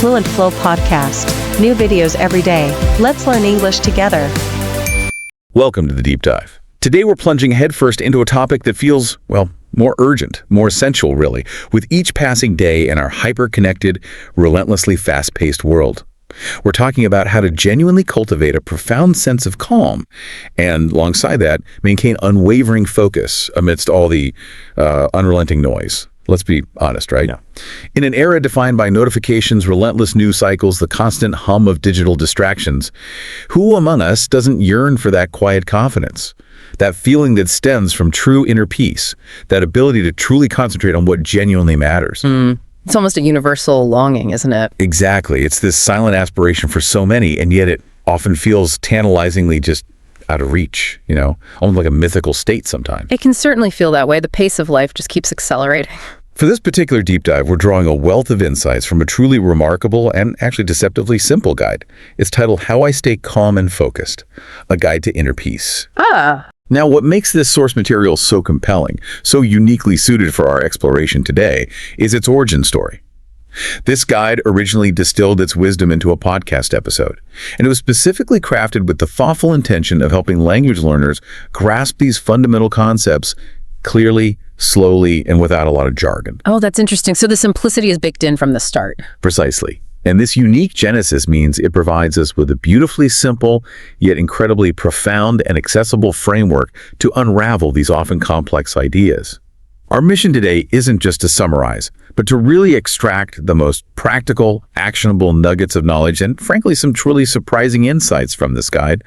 Fluent Flow Podcast. New videos every day. Let's learn English together. Welcome to the Deep Dive. Today we're plunging headfirst into a topic that feels, well, more urgent, more essential really, with each passing day in our hyper-connected, relentlessly fast-paced world. We're talking about how to genuinely cultivate a profound sense of calm and, alongside that, maintain unwavering focus amidst all the unrelenting noise. Let's be honest, right? Yeah. In an era defined by notifications, relentless news cycles, the constant hum of digital distractions, who among us doesn't yearn for that quiet confidence? That feeling that stems from true inner peace, that ability to truly concentrate on what genuinely matters. It's almost a universal longing, isn't it? Exactly. It's this silent aspiration for so many, and yet it often feels tantalizingly just out of reach, almost like a mythical state sometimes. It can certainly feel that way. The pace of life just keeps accelerating. For this particular deep dive, we're drawing a wealth of insights from a truly remarkable and actually deceptively simple guide. It's titled How I Stay Calm and Focused, a guide to inner peace. Now, what makes this source material so compelling, so uniquely suited for our exploration today, is its origin story. This guide originally distilled its wisdom into a podcast episode, and it was specifically crafted with the thoughtful intention of helping language learners grasp these fundamental concepts clearly, slowly, and without a lot of jargon. Oh, that's interesting. So the simplicity is baked in from the start. Precisely. And this unique genesis means it provides us with a beautifully simple, yet incredibly profound and accessible framework to unravel these often complex ideas. Our mission today isn't just to summarize, but to really extract the most practical, actionable nuggets of knowledge and, frankly, some truly surprising insights from this guide.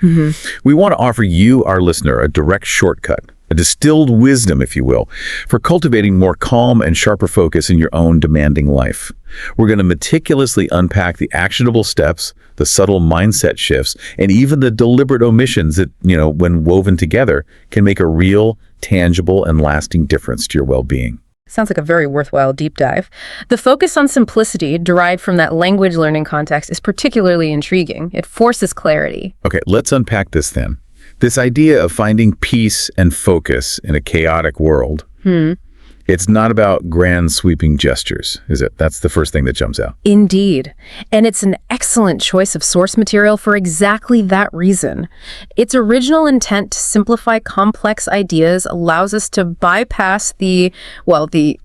We want to offer you, our listener, a direct shortcut, a distilled wisdom, if you will, for cultivating more calm and sharper focus in your own demanding life. We're going to meticulously unpack the actionable steps, the subtle mindset shifts, and even the deliberate omissions that, when woven together, can make a real, tangible, and lasting difference to your well-being. Sounds like a very worthwhile deep dive. The focus on simplicity derived from that language learning context is particularly intriguing. It forces clarity. Okay, let's unpack this then. This idea of finding peace and focus in a chaotic world, it's not about grand sweeping gestures, is it? That's the first thing that jumps out. Indeed. And it's an excellent choice of source material for exactly that reason. Its original intent to simplify complex ideas allows us to bypass the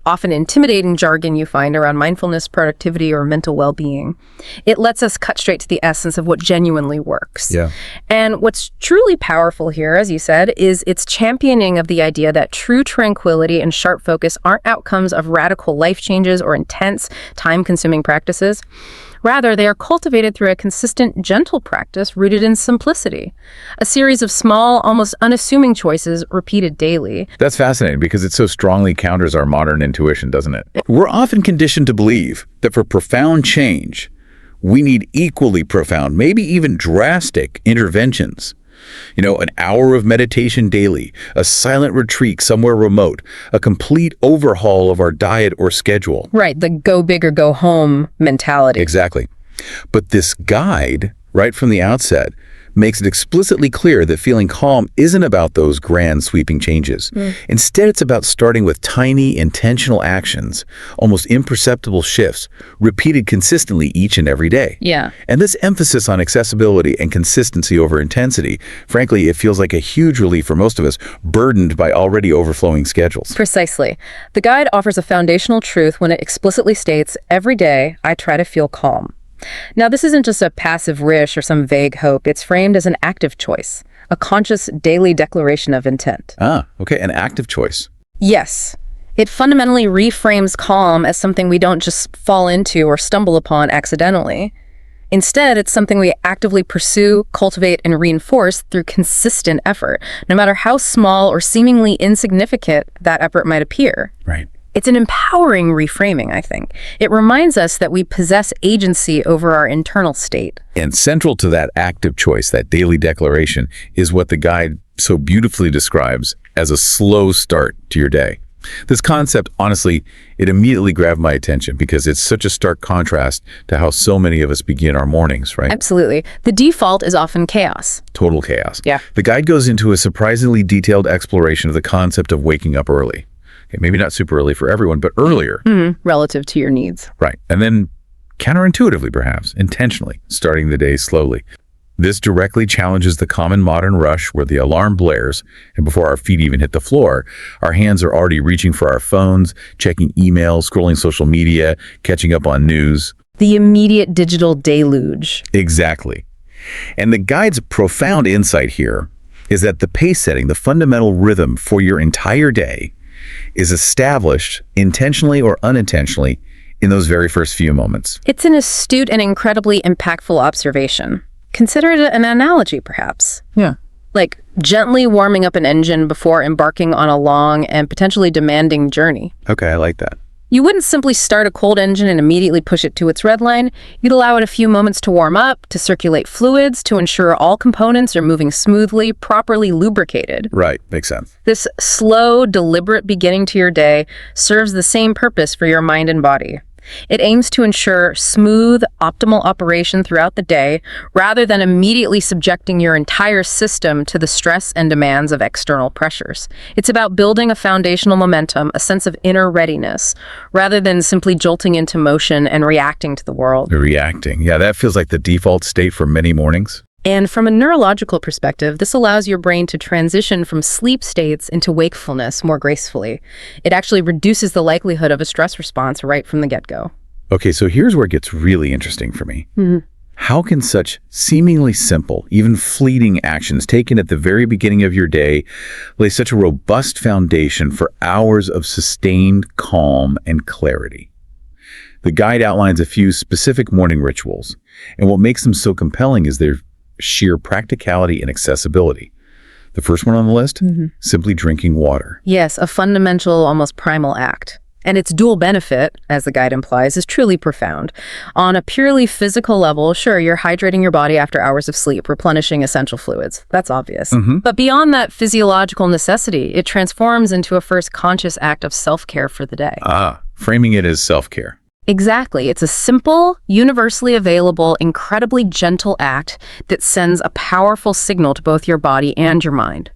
often intimidating jargon you find around mindfulness, productivity, or mental well-being. It lets us cut straight to the essence of what genuinely works. Yeah. And what's truly powerful here, as you said, is its championing of the idea that true tranquility and sharp focus aren't outcomes of radical life changes or intense, time-consuming practices. Rather, they are cultivated through a consistent, gentle practice rooted in simplicity, a series of small, almost unassuming choices repeated daily. That's fascinating because it so strongly counters our modern intuition, doesn't it? We're often conditioned to believe that for profound change, we need equally profound, maybe even drastic interventions. An hour of meditation daily, a silent retreat somewhere remote, a complete overhaul of our diet or schedule. Right, the go big or go home mentality. Exactly. But this guide, right from the outset, makes it explicitly clear that feeling calm isn't about those grand sweeping changes. Instead, it's about starting with tiny, intentional actions, almost imperceptible shifts, repeated consistently each and every day. Yeah. And this emphasis on accessibility and consistency over intensity, frankly, it feels like a huge relief for most of us, burdened by already overflowing schedules. Precisely. The guide offers a foundational truth when it explicitly states, every day I try to feel calm. Now, this isn't just a passive wish or some vague hope. It's framed as an active choice, a conscious daily declaration of intent. Okay, an active choice. Yes. It fundamentally reframes calm as something we don't just fall into or stumble upon accidentally. Instead, it's something we actively pursue, cultivate, and reinforce through consistent effort, no matter how small or seemingly insignificant that effort might appear. Right. It's an empowering reframing, I think. It reminds us that we possess agency over our internal state. And central to that active choice, that daily declaration, is what the guide so beautifully describes as a slow start to your day. This concept, honestly, it immediately grabbed my attention because it's such a stark contrast to how so many of us begin our mornings, right? Absolutely. The default is often chaos. Total chaos. Yeah. The guide goes into a surprisingly detailed exploration of the concept of waking up early. Okay, maybe not super early for everyone, but earlier. Relative to your needs. Right. And then counterintuitively perhaps, intentionally, starting the day slowly. This directly challenges the common modern rush where the alarm blares, and before our feet even hit the floor, our hands are already reaching for our phones, checking emails, scrolling social media, catching up on news. The immediate digital deluge. Exactly. And the guide's profound insight here is that the pace setting, the fundamental rhythm for your entire day, is established intentionally or unintentionally in those very first few moments. It's an astute and incredibly impactful observation. Consider it an analogy, perhaps. Yeah. Like gently warming up an engine before embarking on a long and potentially demanding journey. Okay, I like that. You wouldn't simply start a cold engine and immediately push it to its red line. You'd allow it a few moments to warm up, to circulate fluids, to ensure all components are moving smoothly, properly lubricated. Right, makes sense. This slow, deliberate beginning to your day serves the same purpose for your mind and body. It aims to ensure smooth, optimal operation throughout the day, rather than immediately subjecting your entire system to the stress and demands of external pressures. It's about building a foundational momentum, a sense of inner readiness, rather than simply jolting into motion and reacting to the world. Reacting. Yeah, that feels like the default state for many mornings. And from a neurological perspective, this allows your brain to transition from sleep states into wakefulness more gracefully. It actually reduces the likelihood of a stress response right from the get-go. Okay, so here's where it gets really interesting for me. How can such seemingly simple, even fleeting actions taken at the very beginning of your day lay such a robust foundation for hours of sustained calm and clarity? The guide outlines a few specific morning rituals, and what makes them so compelling is their sheer practicality and accessibility. The first one on the list, simply drinking water. Yes, a fundamental, almost primal act. And its dual benefit, as the guide implies, is truly profound. On a purely physical level, sure, you're hydrating your body after hours of sleep, replenishing essential fluids. That's obvious. But beyond that physiological necessity, it transforms into a first conscious act of self-care for the day. Framing it as self-care. Exactly. It's a simple, universally available, incredibly gentle act that sends a powerful signal to both your body and your mind.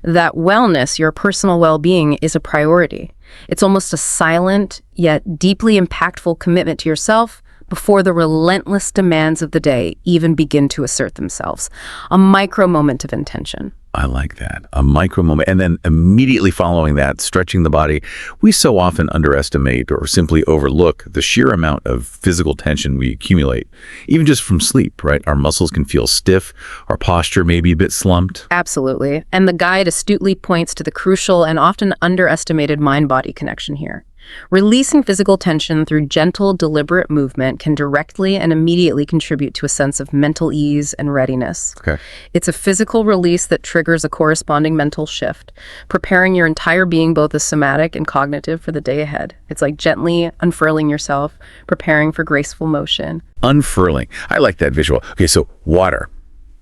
That wellness, your personal well-being, is a priority. It's almost a silent, yet deeply impactful commitment to yourself before the relentless demands of the day even begin to assert themselves. A micro moment of intention. I like that. A micro moment. And then immediately following that, stretching the body. We so often underestimate or simply overlook the sheer amount of physical tension we accumulate, even just from sleep, right? Our muscles can feel stiff. Our posture may be a bit slumped. Absolutely. And the guide astutely points to the crucial and often underestimated mind-body connection here. Releasing physical tension through gentle, deliberate movement can directly and immediately contribute to a sense of mental ease and readiness. Okay. It's a physical release that triggers a corresponding mental shift, preparing your entire being, both as somatic and cognitive, for the day ahead. It's like gently unfurling yourself, preparing for graceful motion. Unfurling. I like that visual. Okay, so water,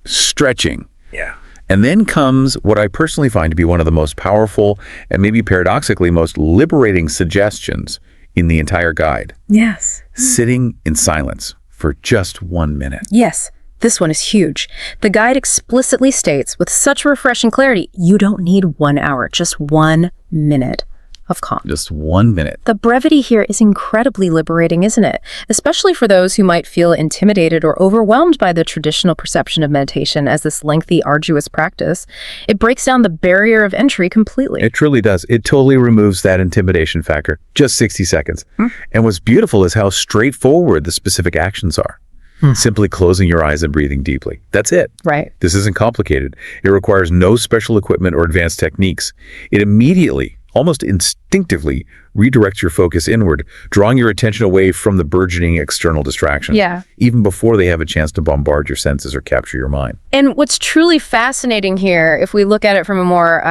stretching. Yeah. And then comes what I personally find to be one of the most powerful and maybe paradoxically most liberating suggestions in the entire guide. Yes. Sitting in silence for just 1 minute. Yes. This one is huge. The guide explicitly states with such refreshing clarity, you don't need 1 hour, just 1 minute of calm. Just 1 minute. The brevity here is incredibly liberating, isn't it? Especially for those who might feel intimidated or overwhelmed by the traditional perception of meditation as this lengthy, arduous practice. It breaks down the barrier of entry completely. It truly does. It totally removes that intimidation factor. Just 60 seconds. And what's beautiful is how straightforward the specific actions are. Simply closing your eyes and breathing deeply. That's it. Right. This isn't complicated. It requires no special equipment or advanced techniques. It immediately, almost instinctively, redirects your focus inward, drawing your attention away from the burgeoning external distractions. Yeah. Even before they have a chance to bombard your senses or capture your mind. And what's truly fascinating here, if we look at it from a more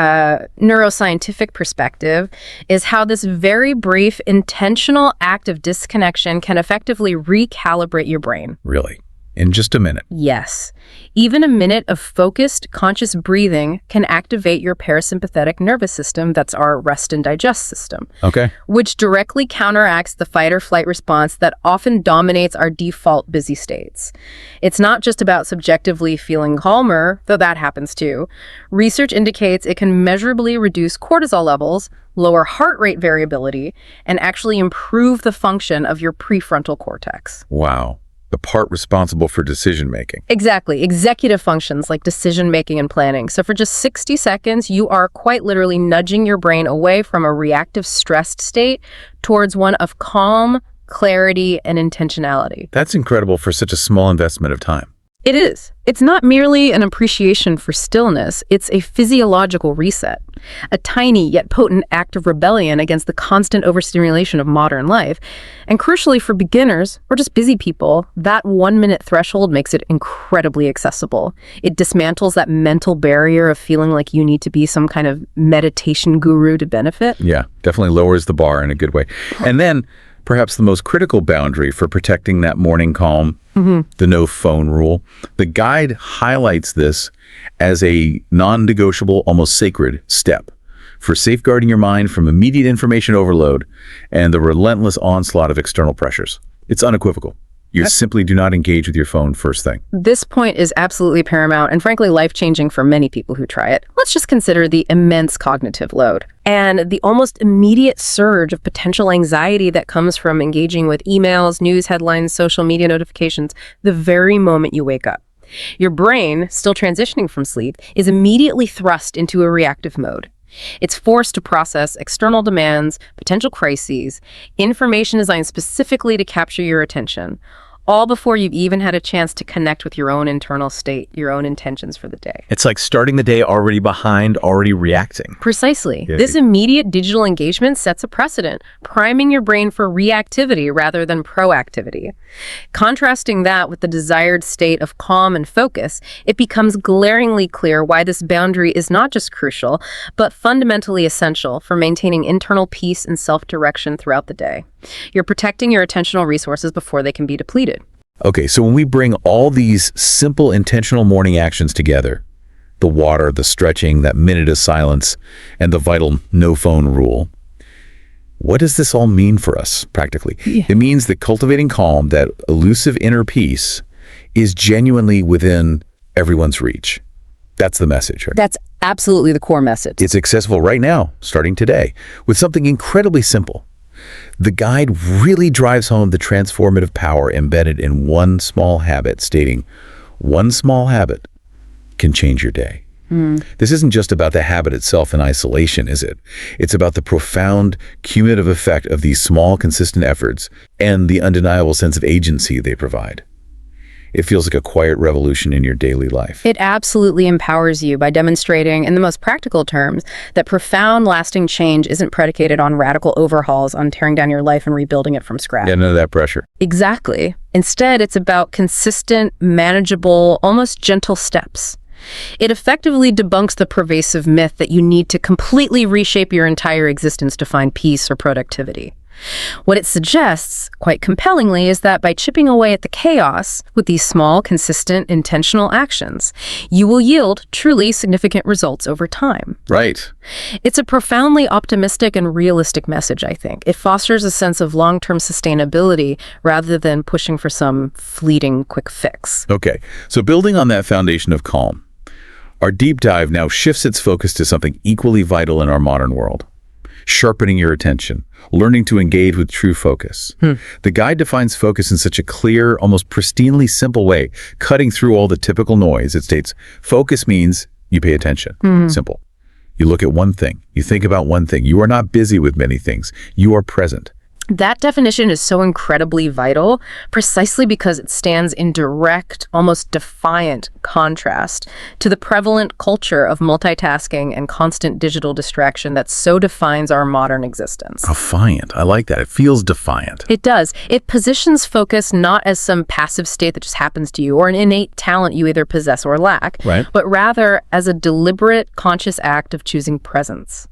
neuroscientific perspective, is how this very brief, intentional act of disconnection can effectively recalibrate your brain. Really? in just a minute. Yes. Even a minute of focused, conscious breathing can activate your parasympathetic nervous system, that's our rest and digest system, Okay. which directly counteracts the fight or flight response that often dominates our default busy states. It's not just about subjectively feeling calmer, though that happens too. Research indicates it can measurably reduce cortisol levels, lower heart rate variability, and actually improve the function of your prefrontal cortex. Wow. The part responsible for decision-making. Exactly. Executive functions like decision-making and planning. So for just 60 seconds, you are quite literally nudging your brain away from a reactive, stressed state towards one of calm, clarity, and intentionality. That's incredible for such a small investment of time. It is. It's not merely an appreciation for stillness, it's a physiological reset, a tiny yet potent act of rebellion against the constant overstimulation of modern life. And crucially for beginners, or just busy people, that 1-minute threshold makes it incredibly accessible. It dismantles that mental barrier of feeling like you need to be some kind of meditation guru to benefit. Yeah, definitely lowers the bar in a good way. And then, perhaps the most critical boundary for protecting that morning calm, the no phone rule. The guide highlights this as a non-negotiable, almost sacred step for safeguarding your mind from immediate information overload and the relentless onslaught of external pressures. It's unequivocal. You simply do not engage with your phone first thing. This point is absolutely paramount and frankly life-changing for many people who try it. Let's just consider the immense cognitive load and the almost immediate surge of potential anxiety that comes from engaging with emails, news headlines, social media notifications the very moment you wake up. Your brain, still transitioning from sleep, is immediately thrust into a reactive mode. It's forced to process external demands, potential crises, information designed specifically to capture your attention, all before you've even had a chance to connect with your own internal state, your own intentions for the day. It's like starting the day already behind, already reacting. Precisely. Yeah. This immediate digital engagement sets a precedent, priming your brain for reactivity rather than proactivity. Contrasting that with the desired state of calm and focus, it becomes glaringly clear why this boundary is not just crucial, but fundamentally essential for maintaining internal peace and self-direction throughout the day. You're protecting your attentional resources before they can be depleted. Okay, so when we bring all these simple, intentional morning actions together, the water, the stretching, that minute of silence, and the vital no phone rule, what does this all mean for us practically? It means that cultivating calm, that elusive inner peace, is genuinely within everyone's reach. That's the message, right? That's absolutely the core message. It's accessible right now, starting today, with something incredibly simple. The guide really drives home the transformative power embedded in one small habit, stating, one small habit can change your day. This isn't just about the habit itself in isolation, is it? It's about the profound cumulative effect of these small, consistent efforts and the undeniable sense of agency they provide. It feels like a quiet revolution in your daily life. It absolutely empowers you by demonstrating, in the most practical terms, that profound, lasting change isn't predicated on radical overhauls, on tearing down your life and rebuilding it from scratch. Yeah, none of that pressure. Exactly. Instead, it's about consistent, manageable, almost gentle steps. It effectively debunks the pervasive myth that you need to completely reshape your entire existence to find peace or productivity. What it suggests, quite compellingly, is that by chipping away at the chaos with these small, consistent, intentional actions, you will yield truly significant results over time. Right. It's a profoundly optimistic and realistic message, I think. It fosters a sense of long-term sustainability rather than pushing for some fleeting quick fix. Okay, so building on that foundation of calm, our deep dive now shifts its focus to something equally vital in our modern world. Sharpening your attention, learning to engage with true focus. The guide defines focus in such a clear, almost pristinely simple way, cutting through all the typical noise. It states, focus means you pay attention. Simple. You look at one thing. You think about one thing. You are not busy with many things. You are present. That definition is so incredibly vital, precisely because it stands in direct, almost defiant contrast to the prevalent culture of multitasking and constant digital distraction that so defines our modern existence. Defiant. I like that. It feels defiant. It does. It positions focus not as some passive state that just happens to you or an innate talent you either possess or lack, Right. but rather as a deliberate, conscious act of choosing presence.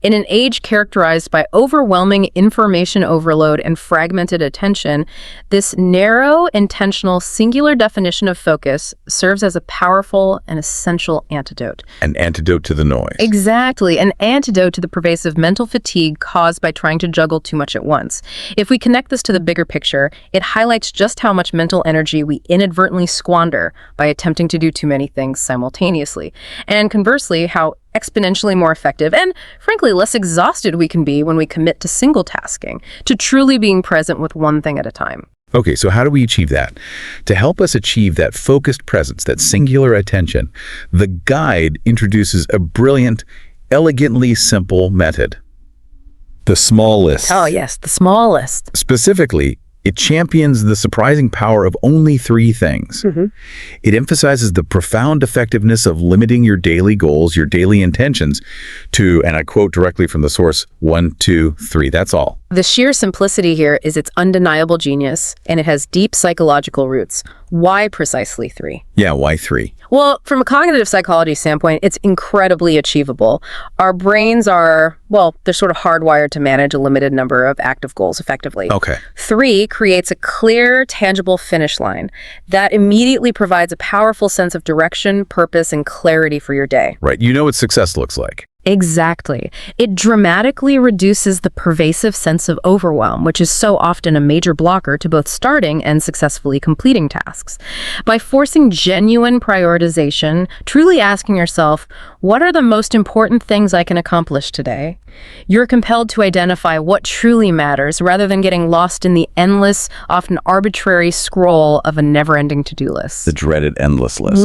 In an age characterized by overwhelming information overload and fragmented attention, this narrow, intentional, singular definition of focus serves as a powerful and essential antidote. An antidote to the noise. Exactly, an antidote to the pervasive mental fatigue caused by trying to juggle too much at once. If we connect this to the bigger picture, it highlights just how much mental energy we inadvertently squander by attempting to do too many things simultaneously. And conversely, how exponentially more effective and, frankly, less exhausted we can be when we commit to single tasking, to truly being present with one thing at a time. Okay, so how do we achieve that? To help us achieve that focused presence, that singular attention, the guide introduces a brilliant, elegantly simple method. The small list. Oh, yes, the small list. Specifically, it champions the surprising power of only 3 things. It emphasizes the profound effectiveness of limiting your daily goals, your daily intentions to, and I quote directly from the source, 1, 2, 3. That's all. The sheer simplicity here is its undeniable genius, and it has deep psychological roots. Why precisely 3? Yeah, why 3? Well, from a cognitive psychology standpoint, it's incredibly achievable. Our brains are, well, they're sort of hardwired to manage a limited number of active goals effectively. Okay. 3 creates a clear, tangible finish line that immediately provides a powerful sense of direction, purpose, and clarity for your day. Right. You know what success looks like. Exactly. It dramatically reduces the pervasive sense of overwhelm, which is so often a major blocker to both starting and successfully completing tasks. By forcing genuine prioritization, truly asking yourself, what are the most important things I can accomplish today? You're compelled to identify what truly matters rather than getting lost in the endless, often arbitrary scroll of a never-ending to-do list. The dreaded endless list.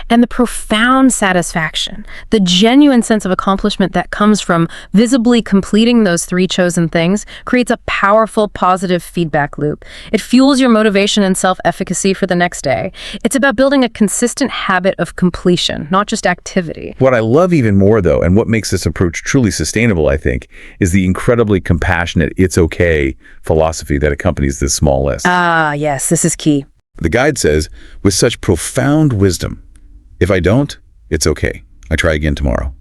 And the profound satisfaction, the genuine sense of accomplishment that comes from visibly completing those 3 chosen things creates a powerful positive feedback loop. It fuels your motivation and self-efficacy for the next day. It's about building a consistent habit of completion, not just activity. What I love even more, though, and what makes this approach truly sustainable, I think, is the incredibly compassionate, it's okay philosophy that accompanies this small list. Ah, yes, this is key. The guide says, with such profound wisdom, if I don't, it's okay. I try again tomorrow.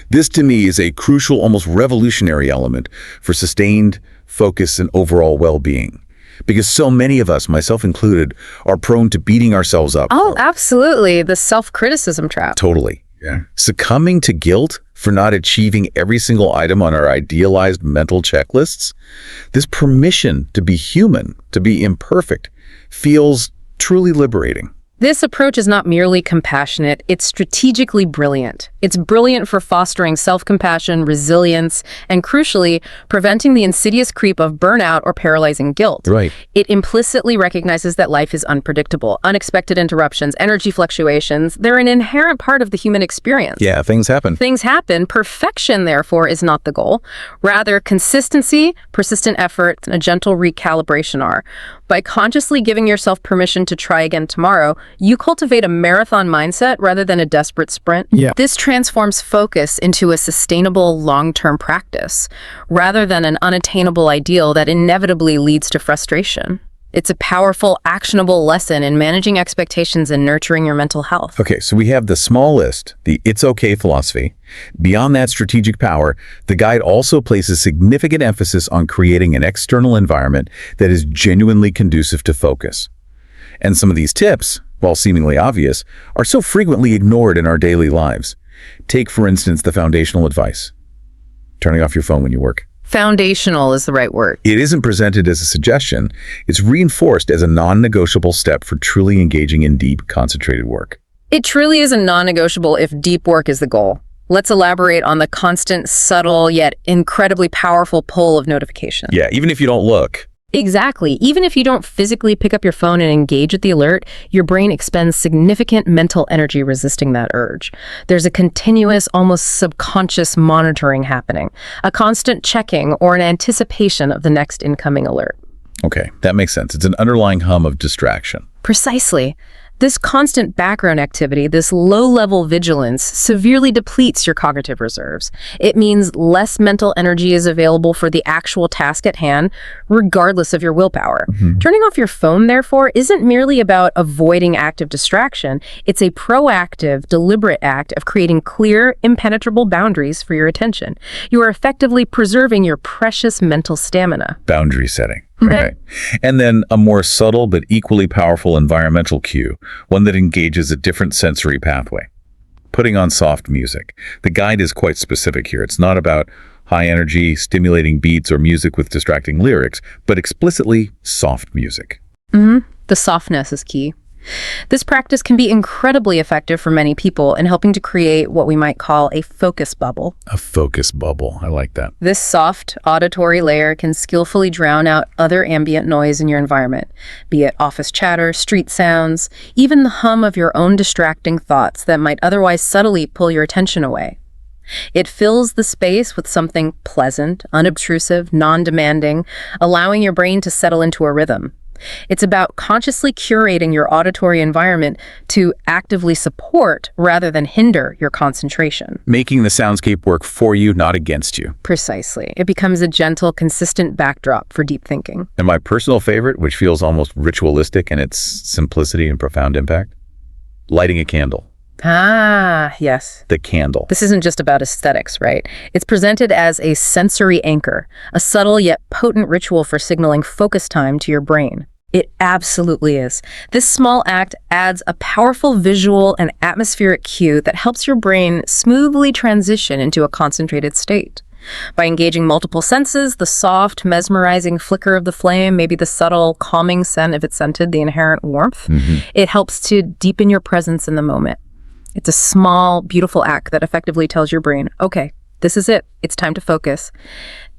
This, to me, is a crucial, almost revolutionary element for sustained focus and overall well-being. Because so many of us, myself included, are prone to beating ourselves up. Oh, absolutely. The self-criticism trap. Totally. Yeah. Succumbing to guilt for not achieving every single item on our idealized mental checklists. This permission to be human, to be imperfect, feels truly liberating. This approach is not merely compassionate, it's strategically brilliant. It's brilliant for fostering self-compassion, resilience, and crucially, preventing the insidious creep of burnout or paralyzing guilt. Right. It implicitly recognizes that life is unpredictable. Unexpected interruptions, energy fluctuations, they're an inherent part of the human experience. Yeah, things happen. Things happen. Perfection, therefore, is not the goal. Rather, consistency, persistent effort, and a gentle recalibration are. By consciously giving yourself permission to try again tomorrow, you cultivate a marathon mindset rather than a desperate sprint. Yeah. This transforms focus into a sustainable long-term practice, rather than an unattainable ideal that inevitably leads to frustration. It's a powerful, actionable lesson in managing expectations and nurturing your mental health. Okay, so we have the small list, the it's okay philosophy. Beyond that strategic power, the guide also places significant emphasis on creating an external environment that is genuinely conducive to focus. And some of these tips, while seemingly obvious, are so frequently ignored in our daily lives. Take, for instance, the foundational advice. Turning off your phone when you work. Foundational is the right word. It isn't presented as a suggestion. It's reinforced as a non-negotiable step for truly engaging in deep, concentrated work. It truly is a non-negotiable if deep work is the goal. Let's elaborate on the constant, subtle, yet incredibly powerful pull of notifications. Yeah, even if you don't look. Exactly. Even if you don't physically pick up your phone and engage with the alert, your brain expends significant mental energy resisting that urge. There's a continuous, almost subconscious monitoring happening, a constant checking or an anticipation of the next incoming alert. Okay, that makes sense. It's an underlying hum of distraction. Precisely. This constant background activity, this low-level vigilance, severely depletes your cognitive reserves. It means less mental energy is available for the actual task at hand, regardless of your willpower. Turning off your phone, therefore, isn't merely about avoiding active distraction. It's a proactive, deliberate act of creating clear, impenetrable boundaries for your attention. You are effectively preserving your precious mental stamina. Boundary setting. Right. And then a more subtle but equally powerful environmental cue, one that engages a different sensory pathway. Putting on soft music. The guide is quite specific here. It's not about high energy, stimulating beats or music with distracting lyrics, but explicitly soft music. The softness is key. This practice can be incredibly effective for many people in helping to create what we might call a focus bubble. A focus bubble. I like that. This soft auditory layer can skillfully drown out other ambient noise in your environment, be it office chatter, street sounds, even the hum of your own distracting thoughts that might otherwise subtly pull your attention away. It fills the space with something pleasant, unobtrusive, non-demanding, allowing your brain to settle into a rhythm. It's about consciously curating your auditory environment to actively support rather than hinder your concentration. Making the soundscape work for you, not against you. Precisely. It becomes a gentle, consistent backdrop for deep thinking. And my personal favorite, which feels almost ritualistic in its simplicity and profound impact, lighting a candle. Ah, yes. The candle. This isn't just about aesthetics, right? It's presented as a sensory anchor, a subtle yet potent ritual for signaling focus time to your brain. It absolutely is. This small act adds a powerful visual and atmospheric cue that helps your brain smoothly transition into a concentrated state. By engaging multiple senses, the soft, mesmerizing flicker of the flame, maybe the subtle, calming scent if it's scented, the inherent warmth, it helps to deepen your presence in the moment. It's a small, beautiful act that effectively tells your brain, okay, this is it. It's time to focus.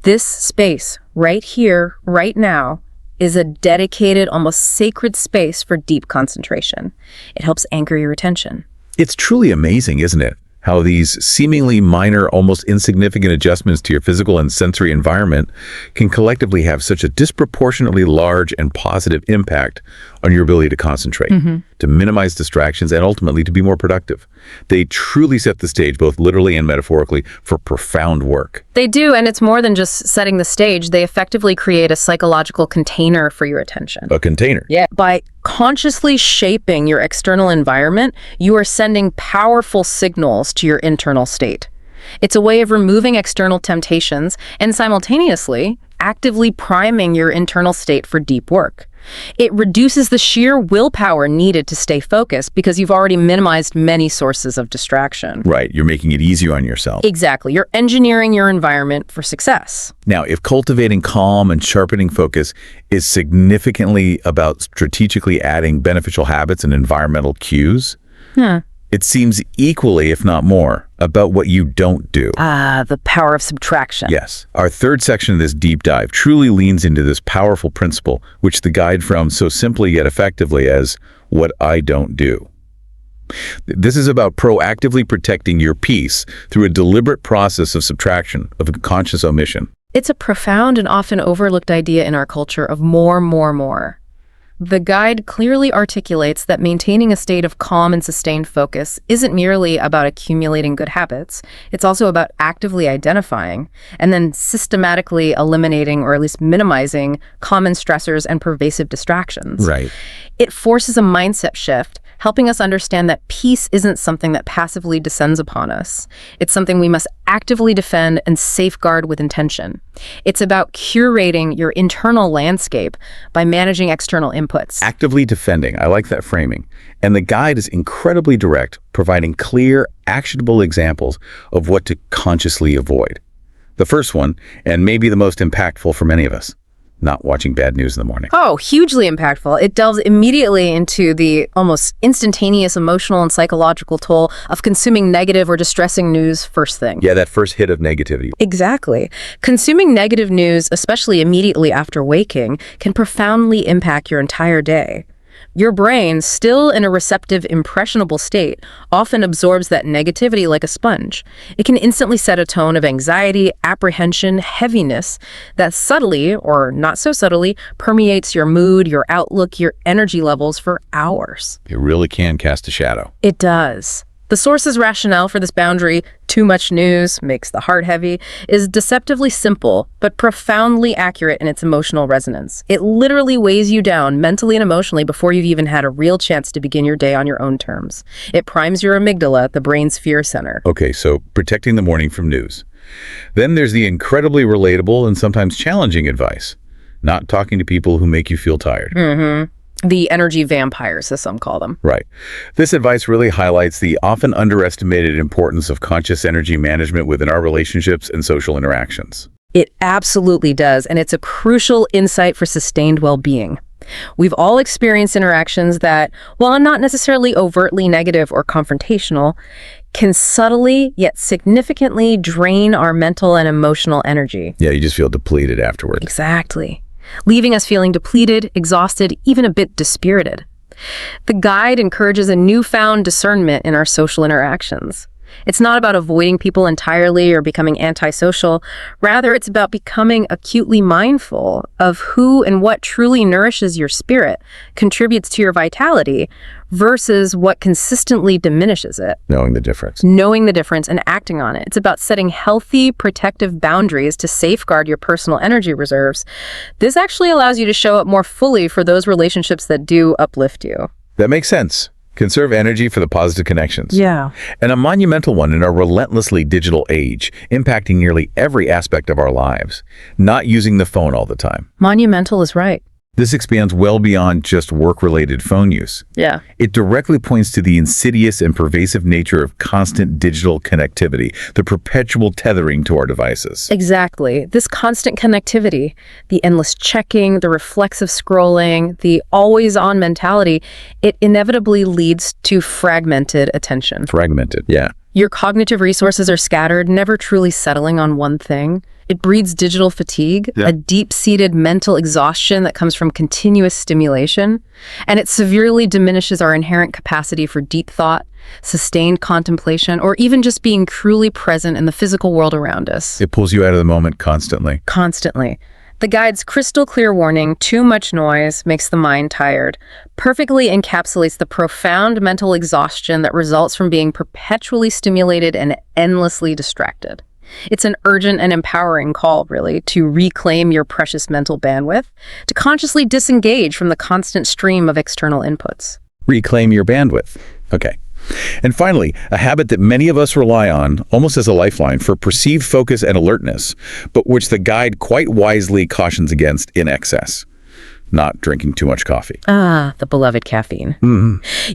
This space, right here, right now, is a dedicated, almost sacred space for deep concentration. It helps anchor your attention. It's truly amazing, isn't it? How these seemingly minor, almost insignificant adjustments to your physical and sensory environment can collectively have such a disproportionately large and positive impact on your ability to concentrate, to minimize distractions, and ultimately to be more productive. They truly set the stage, both literally and metaphorically, for profound work. They do, and it's more than just setting the stage. They effectively create a psychological container for your attention. A container. Yeah. By consciously shaping your external environment, you are sending powerful signals to your internal state. It's a way of removing external temptations and simultaneously actively priming your internal state for deep work. It reduces the sheer willpower needed to stay focused because you've already minimized many sources of distraction. Right, you're making it easier on yourself. Exactly. You're engineering your environment for success. Now, if cultivating calm and sharpening focus is significantly about strategically adding beneficial habits and environmental cues, it seems equally, if not more, about what you don't do. The power of subtraction. Yes. Our third section of this deep dive truly leans into this powerful principle, which the guide frames so simply yet effectively as what I don't do. This is about proactively protecting your peace through a deliberate process of subtraction, of conscious omission. It's a profound and often overlooked idea in our culture of more, more, more. The guide clearly articulates that maintaining a state of calm and sustained focus isn't merely about accumulating good habits. It's also about actively identifying and then systematically eliminating or at least minimizing common stressors and pervasive distractions. Right. It forces a mindset shift, helping us understand that peace isn't something that passively descends upon us. It's something we must actively defend and safeguard with intention. It's about curating your internal landscape by managing external inputs. Actively defending. I like that framing. And the guide is incredibly direct, providing clear, actionable examples of what to consciously avoid. The first one, and maybe the most impactful for many of us, not watching bad news in the morning. Oh, hugely impactful. It delves immediately into the almost instantaneous emotional and psychological toll of consuming negative or distressing news first thing. Yeah, that first hit of negativity. Exactly. Consuming negative news, especially immediately after waking, can profoundly impact your entire day. Your brain, still in a receptive, impressionable state, often absorbs that negativity like a sponge. It can instantly set a tone of anxiety, apprehension, heaviness that subtly, or not so subtly, permeates your mood, your outlook, your energy levels for hours. It really can cast a shadow. It does. The source's rationale for this boundary, too much news makes the heart heavy, is deceptively simple, but profoundly accurate in its emotional resonance. It literally weighs you down mentally and emotionally before you've even had a real chance to begin your day on your own terms. It primes your amygdala, the brain's fear center. Okay, so protecting the morning from news. Then there's the incredibly relatable and sometimes challenging advice. Not talking to people who make you feel tired. The energy vampires, as some call them. Right. This advice really highlights the often underestimated importance of conscious energy management within our relationships and social interactions. It absolutely does, and it's a crucial insight for sustained well-being. We've all experienced interactions that, while not necessarily overtly negative or confrontational, can subtly yet significantly drain our mental and emotional energy. Yeah, you just feel depleted afterwards. Exactly. Leaving us feeling depleted, exhausted, even a bit dispirited. The guide encourages a newfound discernment in our social interactions. It's not about avoiding people entirely or becoming antisocial. Rather, it's about becoming acutely mindful of who and what truly nourishes your spirit, contributes to your vitality, versus what consistently diminishes it. Knowing the difference. Knowing the difference and acting on it. It's about setting healthy, protective boundaries to safeguard your personal energy reserves. This actually allows you to show up more fully for those relationships that do uplift you. That makes sense. Conserve energy for the positive connections. Yeah. And a monumental one in our relentlessly digital age, impacting nearly every aspect of our lives. Not using the phone all the time. Monumental is right. This expands well beyond just work-related phone use. Yeah. It directly points to the insidious and pervasive nature of constant digital connectivity, the perpetual tethering to our devices. Exactly. This constant connectivity, the endless checking, the reflexive scrolling, the always-on mentality, it inevitably leads to fragmented attention. Fragmented, yeah. Your cognitive resources are scattered, never truly settling on one thing. It breeds digital fatigue, a deep-seated mental exhaustion that comes from continuous stimulation, and it severely diminishes our inherent capacity for deep thought, sustained contemplation, or even just being truly present in the physical world around us. It pulls you out of the moment constantly. Constantly. The guide's crystal clear warning, too much noise makes the mind tired, perfectly encapsulates the profound mental exhaustion that results from being perpetually stimulated and endlessly distracted. It's an urgent and empowering call, really, to reclaim your precious mental bandwidth, to consciously disengage from the constant stream of external inputs. Reclaim your bandwidth. Okay. And finally, a habit that many of us rely on, almost as a lifeline, for perceived focus and alertness, but which the guide quite wisely cautions against in excess. Not drinking too much coffee. Ah, the beloved caffeine.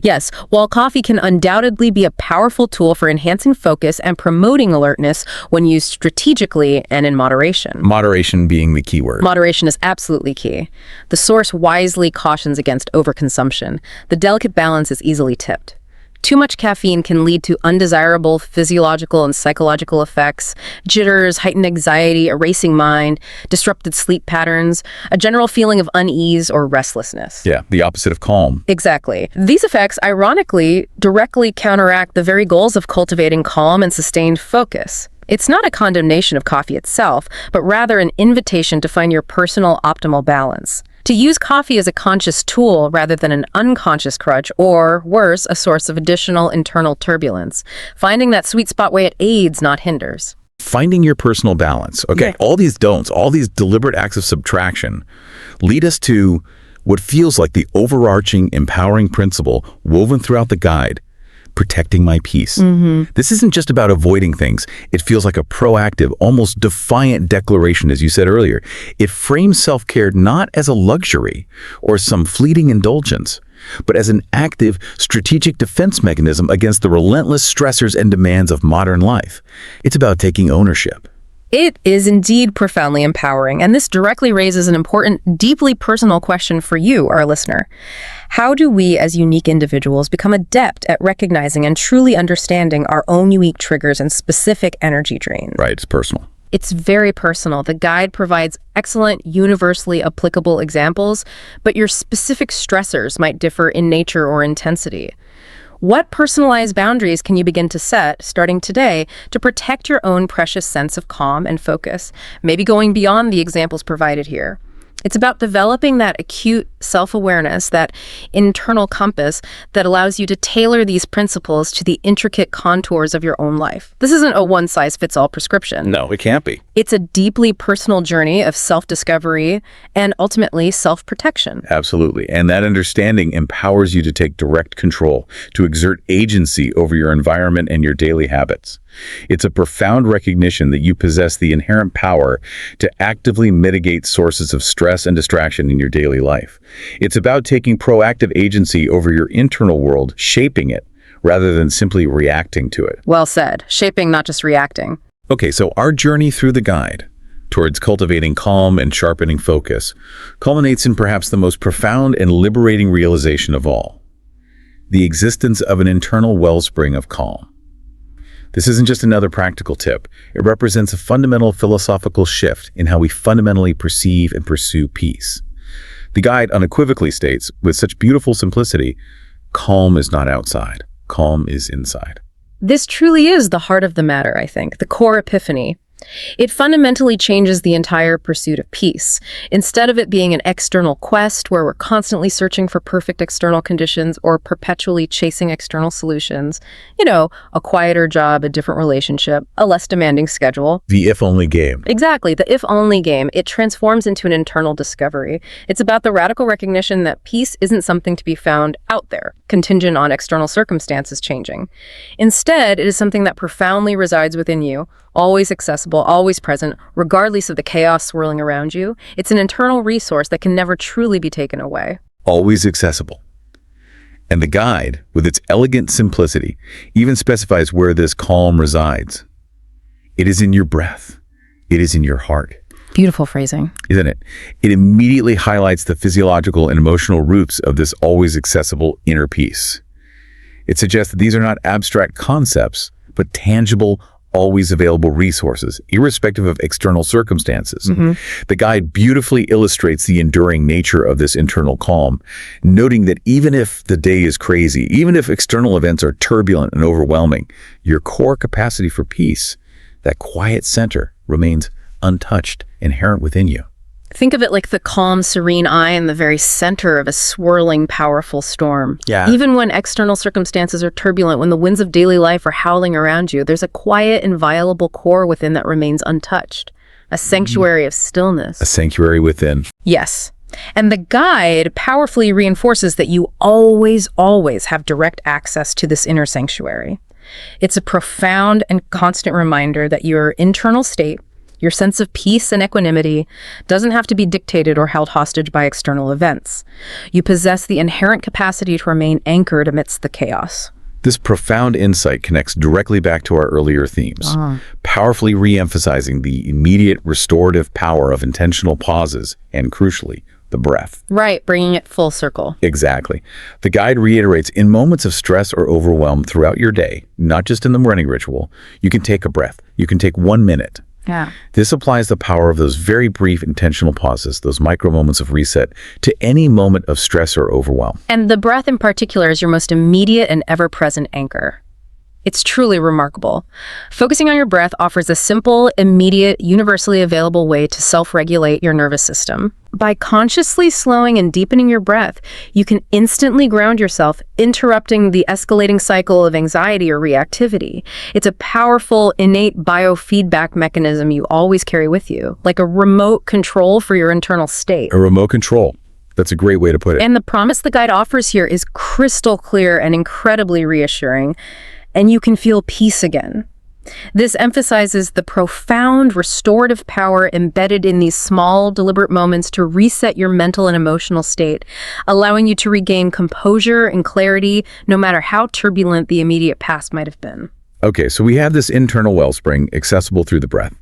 Yes, while coffee can undoubtedly be a powerful tool for enhancing focus and promoting alertness when used strategically and in moderation. Moderation being the key word. Moderation is absolutely key. The source wisely cautions against overconsumption. The delicate balance is easily tipped. Too much caffeine can lead to undesirable physiological and psychological effects, jitters, heightened anxiety, a racing mind, disrupted sleep patterns, a general feeling of unease or restlessness. Yeah, the opposite of calm. Exactly. These effects, ironically, directly counteract the very goals of cultivating calm and sustained focus. It's not a condemnation of coffee itself, but rather an invitation to find your personal optimal balance. To use coffee as a conscious tool rather than an unconscious crutch, or, worse, a source of additional internal turbulence. Finding that sweet spot where it aids, not hinders. Finding your personal balance. Okay, Yeah. all these don'ts, all these deliberate acts of subtraction lead us to what feels like the overarching, empowering principle woven throughout the guide. Protecting my peace. This isn't just about avoiding things. It feels like a proactive, almost defiant declaration, as you said earlier. It frames self-care not as a luxury or some fleeting indulgence, but as an active, strategic defense mechanism against the relentless stressors and demands of modern life. It's about taking ownership. It is indeed profoundly empowering, and this directly raises an important, deeply personal question for you, our listener. How do we, as unique individuals, become adept at recognizing and truly understanding our own unique triggers and specific energy drains? Right, it's personal. It's very personal. The guide provides excellent, universally applicable examples, but your specific stressors might differ in nature or intensity. What personalized boundaries can you begin to set, starting today, to protect your own precious sense of calm and focus, maybe going beyond the examples provided here? It's about developing that acute self-awareness, that internal compass that allows you to tailor these principles to the intricate contours of your own life. This isn't a one-size-fits-all prescription. No, it can't be. It's a deeply personal journey of self-discovery and ultimately self-protection. Absolutely. And that understanding empowers you to take direct control, to exert agency over your environment and your daily habits. It's a profound recognition that you possess the inherent power to actively mitigate sources of stress and distraction in your daily life. It's about taking proactive agency over your internal world, shaping it, rather than simply reacting to it. Well said. Shaping, not just reacting. Okay, so our journey through the guide towards cultivating calm and sharpening focus culminates in perhaps the most profound and liberating realization of all: the existence of an internal wellspring of calm. This isn't just another practical tip. It represents a fundamental philosophical shift in how we fundamentally perceive and pursue peace. The guide unequivocally states, with such beautiful simplicity, calm is not outside. Calm is inside. This truly is the heart of the matter, I think, the core epiphany. It fundamentally changes the entire pursuit of peace. Instead of it being an external quest where we're constantly searching for perfect external conditions or perpetually chasing external solutions, a quieter job, a different relationship, a less demanding schedule. The if-only game. Exactly, the if-only game. It transforms into an internal discovery. It's about the radical recognition that peace isn't something to be found out there, contingent on external circumstances changing. Instead, it is something that profoundly resides within you, always accessible, always present, regardless of the chaos swirling around you. It's an internal resource that can never truly be taken away. Always accessible. And the guide, with its elegant simplicity, even specifies where this calm resides. It is in your breath. It is in your heart. Beautiful phrasing. Isn't it? It immediately highlights the physiological and emotional roots of this always accessible inner peace. It suggests that these are not abstract concepts, but tangible, always available resources, irrespective of external circumstances. The guide beautifully illustrates the enduring nature of this internal calm, noting that even if the day is crazy, even if external events are turbulent and overwhelming, your core capacity for peace, that quiet center, remains untouched, inherent within you. Think of it like the calm, serene eye in the very center of a swirling, powerful storm. Yeah. Even when external circumstances are turbulent, when the winds of daily life are howling around you, there's a quiet, inviolable core within that remains untouched. A sanctuary of stillness. A sanctuary within. Yes. And the guide powerfully reinforces that you always, always have direct access to this inner sanctuary. It's a profound and constant reminder that your internal state, your sense of peace and equanimity, doesn't have to be dictated or held hostage by external events. You possess the inherent capacity to remain anchored amidst the chaos. This profound insight connects directly back to our earlier themes, powerfully re-emphasizing the immediate restorative power of intentional pauses and, crucially, the breath. Right, bringing it full circle. Exactly. The guide reiterates, in moments of stress or overwhelm throughout your day, not just in the morning ritual, you can take a breath. You can take 1 minute. Yeah. This applies the power of those very brief intentional pauses, those micro moments of reset, to any moment of stress or overwhelm. And the breath in particular is your most immediate and ever-present anchor. It's truly remarkable. Focusing on your breath offers a simple, immediate, universally available way to self-regulate your nervous system. By consciously slowing and deepening your breath, you can instantly ground yourself, interrupting the escalating cycle of anxiety or reactivity. It's a powerful, innate biofeedback mechanism you always carry with you, like a remote control for your internal state. A remote control. That's a great way to put it. And the promise the guide offers here is crystal clear and incredibly reassuring, and you can feel peace again. This emphasizes the profound restorative power embedded in these small, deliberate moments to reset your mental and emotional state, allowing you to regain composure and clarity no matter how turbulent the immediate past might have been. Okay, so we have this internal wellspring accessible through the breath.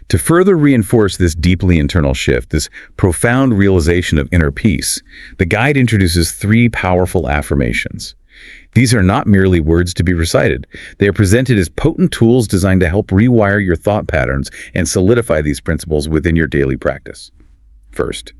To further reinforce this deeply internal shift, this profound realization of inner peace, the guide introduces 3 powerful affirmations. These are not merely words to be recited. They are presented as potent tools designed to help rewire your thought patterns and solidify these principles within your daily practice. First,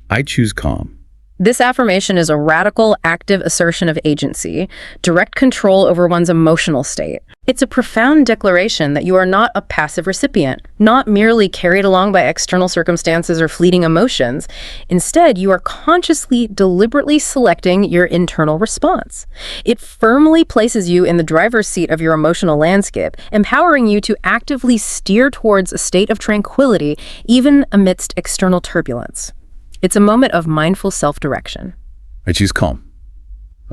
I choose calm. This affirmation is a radical, active assertion of agency, direct control over one's emotional state. It's a profound declaration that you are not a passive recipient, not merely carried along by external circumstances or fleeting emotions. Instead, you are consciously, deliberately selecting your internal response. It firmly places you in the driver's seat of your emotional landscape, empowering you to actively steer towards a state of tranquility, even amidst external turbulence. It's a moment of mindful self-direction. I choose calm.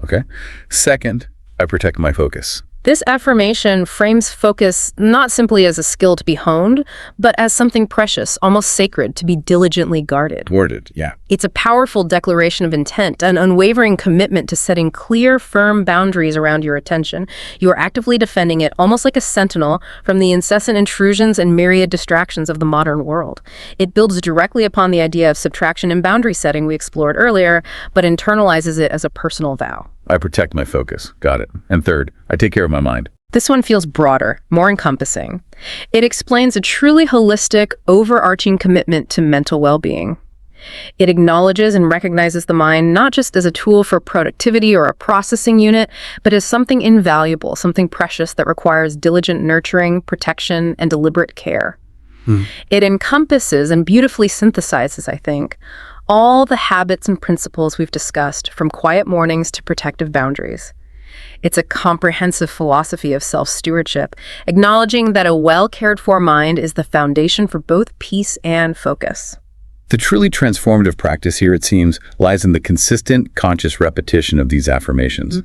Okay. Second, I protect my focus. This affirmation frames focus not simply as a skill to be honed, but as something precious, almost sacred, to be diligently guarded. Worded, yeah. It's a powerful declaration of intent, an unwavering commitment to setting clear, firm boundaries around your attention. You are actively defending it, almost like a sentinel, from the incessant intrusions and myriad distractions of the modern world. It builds directly upon the idea of subtraction and boundary setting we explored earlier, but internalizes it as a personal vow. I protect my focus. Got it. And third, I take care of my mind. This one feels broader, more encompassing. It explains a truly holistic, overarching commitment to mental well-being. It acknowledges and recognizes the mind not just as a tool for productivity or a processing unit, but as something invaluable, something precious that requires diligent nurturing, protection, and deliberate care. It encompasses and beautifully synthesizes, I think, all the habits and principles we've discussed, from quiet mornings to protective boundaries. It's a comprehensive philosophy of self-stewardship, acknowledging that a well-cared-for mind is the foundation for both peace and focus. The truly transformative practice here, it seems, lies in the consistent, conscious repetition of these affirmations.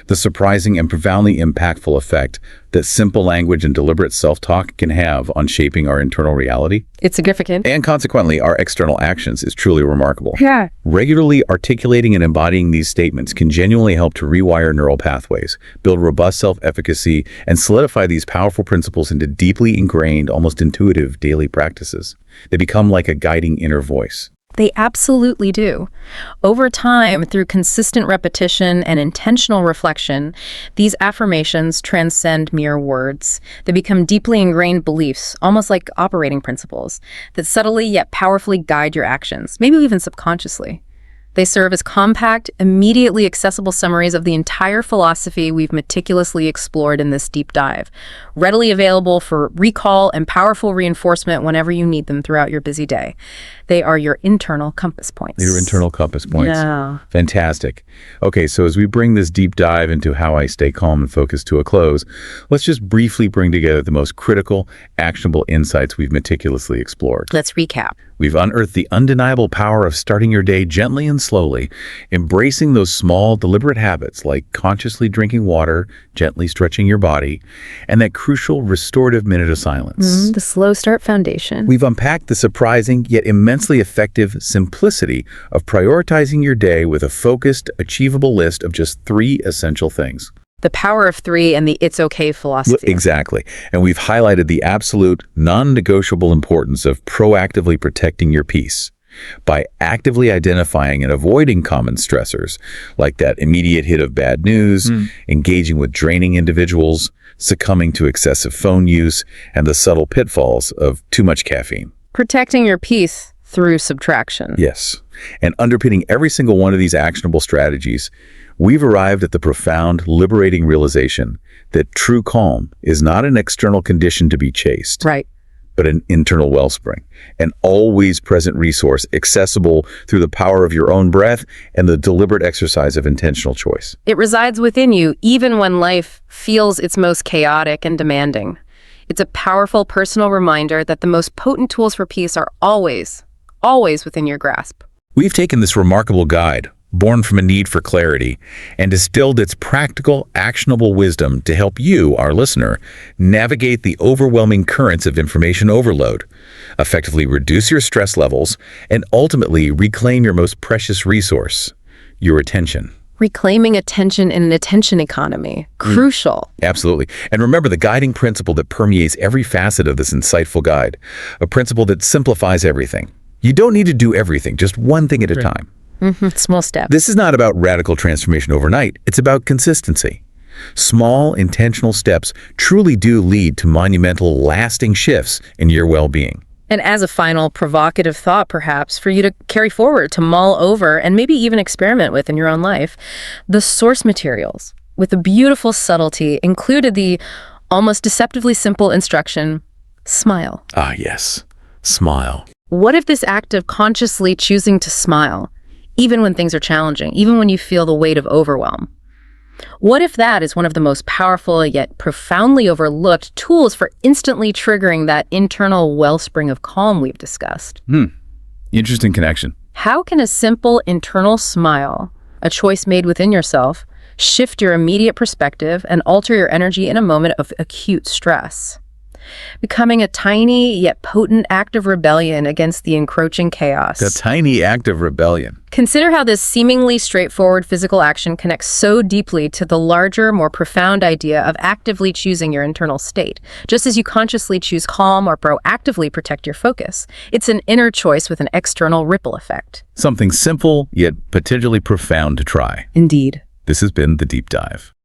The surprising and profoundly impactful effect that simple language and deliberate self-talk can have on shaping our internal reality. It's significant. And consequently, our external actions is truly remarkable. Yeah. Regularly articulating and embodying these statements can genuinely help to rewire neural pathways, build robust self-efficacy, and solidify these powerful principles into deeply ingrained, almost intuitive daily practices. They become like a guiding inner voice. They absolutely do. Over time, through consistent repetition and intentional reflection, these affirmations transcend mere words. They become deeply ingrained beliefs, almost like operating principles, that subtly yet powerfully guide your actions, maybe even subconsciously. They serve as compact, immediately accessible summaries of the entire philosophy we've meticulously explored in this deep dive, readily available for recall and powerful reinforcement whenever you need them throughout your busy day. They are your internal compass points. Your internal compass points. Yeah. Fantastic. Okay, so as we bring this deep dive into how I stay calm and focused to a close, let's just briefly bring together the most critical, actionable insights we've meticulously explored. Let's recap. We've unearthed the undeniable power of starting your day gently and slowly, embracing those small, deliberate habits like consciously drinking water, gently stretching your body, and that crucial restorative minute of silence. The slow start foundation. We've unpacked the surprising yet immensely effective simplicity of prioritizing your day with a focused, achievable list of just 3 essential things. The power of 3 and the it's okay philosophy. Exactly. And we've highlighted the absolute, non-negotiable importance of proactively protecting your peace by actively identifying and avoiding common stressors, like that immediate hit of bad news, engaging with draining individuals, succumbing to excessive phone use, and the subtle pitfalls of too much caffeine. Protecting your peace through subtraction. Yes. And underpinning every single one of these actionable strategies, we've arrived at the profound, liberating realization that true calm is not an external condition to be chased, Right. but an internal wellspring, an always present resource accessible through the power of your own breath and the deliberate exercise of intentional choice. It resides within you, even when life feels its most chaotic and demanding. It's a powerful personal reminder that the most potent tools for peace are always within your grasp. We've taken this remarkable guide, born from a need for clarity, and distilled its practical, actionable wisdom to help you, our listener, navigate the overwhelming currents of information overload, effectively reduce your stress levels, and ultimately reclaim your most precious resource, your attention. Reclaiming attention in an attention economy. Crucial. Absolutely. And remember the guiding principle that permeates every facet of this insightful guide, a principle that simplifies everything. You don't need to do everything, just one thing at a time. Small step. This is not about radical transformation overnight. It's about consistency. Small, intentional steps truly do lead to monumental, lasting shifts in your well-being. And as a final provocative thought, perhaps, for you to carry forward, to mull over, and maybe even experiment with in your own life, the source materials, with a beautiful subtlety, included the almost deceptively simple instruction, smile. Ah, yes. Smile. What if this act of consciously choosing to smile, even when things are challenging, even when you feel the weight of overwhelm? What if that is one of the most powerful yet profoundly overlooked tools for instantly triggering that internal wellspring of calm we've discussed? Interesting connection. How can a simple internal smile, a choice made within yourself, shift your immediate perspective and alter your energy in a moment of acute stress? Becoming a tiny yet potent act of rebellion against the encroaching chaos. A tiny act of rebellion. Consider how this seemingly straightforward physical action connects so deeply to the larger, more profound idea of actively choosing your internal state. Just as you consciously choose calm or proactively protect your focus, it's an inner choice with an external ripple effect. Something simple, yet potentially profound to try. Indeed. This has been The Deep Dive.